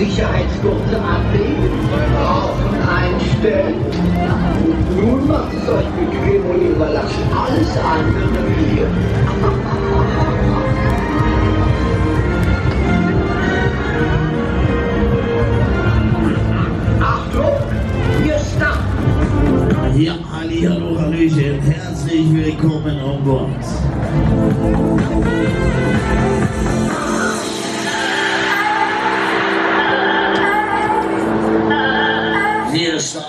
Sicherheitsgurte anlegen, Rauchen einstellen. Und nun macht es euch bequem und überlasst alles andere mir. Achtung, wir starten. Ja, hallo, hallöchen, herzlich willkommen an Bord. Wir starten.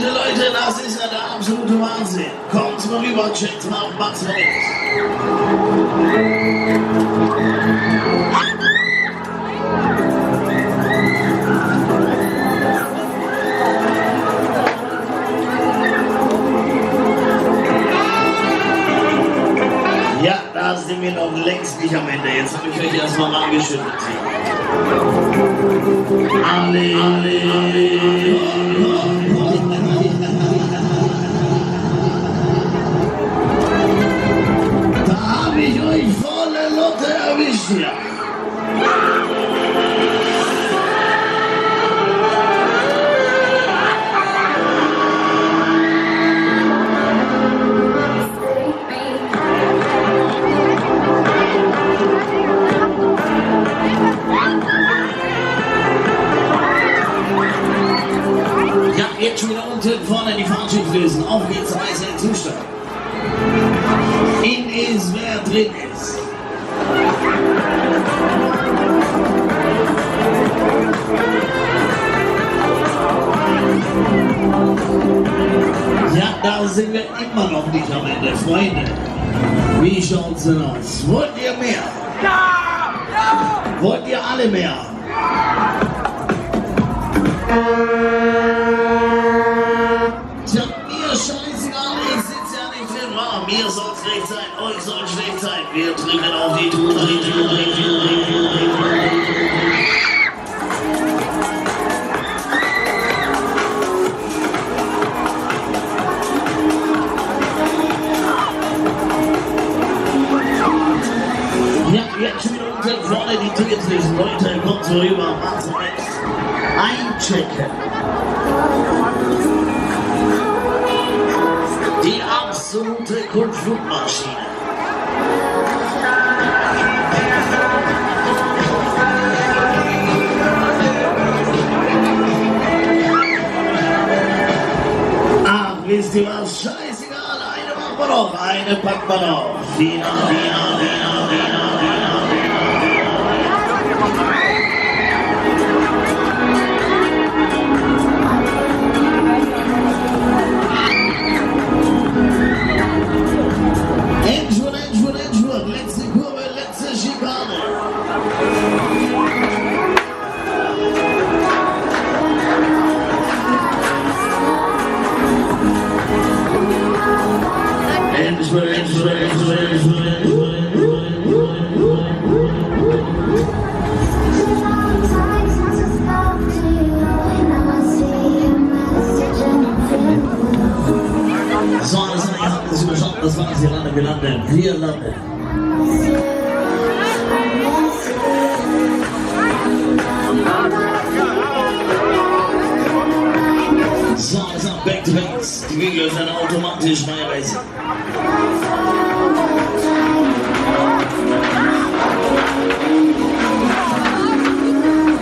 Leute, das ist ja der absolute Wahnsinn. Kommt mal rüber, checkt mal, macht's mit. Ja, da sind wir noch längst nicht am Ende. Jetzt habe ich euch erstmal angeschüttet. Da habe ich euch volle Lotte erwischt, ja. Jetzt schon wieder unten vorne die Fahrschiff lösen. Auf geht's, Reise in Zustand. In ist, wer drin ist. Ja, da sind wir immer noch nicht am Ende, Freunde. Wie schaut's denn aus? Wollt ihr mehr? Ja! Ja! Wollt ihr alle mehr? Tja, mir scheißegal, ich sitze ja nicht im Raum. Mir soll's schlecht sein, euch soll schlecht sein. Wir trinken auf die Tour. Ja, jetzt schon wieder unten vorne die Tickets lesen. Leute, kommt so rüber, macht's mit. Einchecken. Die absolute Kundflugmaschine. Ach, wisst ihr was? Scheißegal, eine machen wir noch, eine packen wir noch. Dina. Endspurt, letzte Kurve, letzte Schikane. Endspurt. So, alles klar, ihr habt es überschaut, das war's, wir landen. So, alles klar, back to base. Die Wege öffnen automatisch, meine Reise.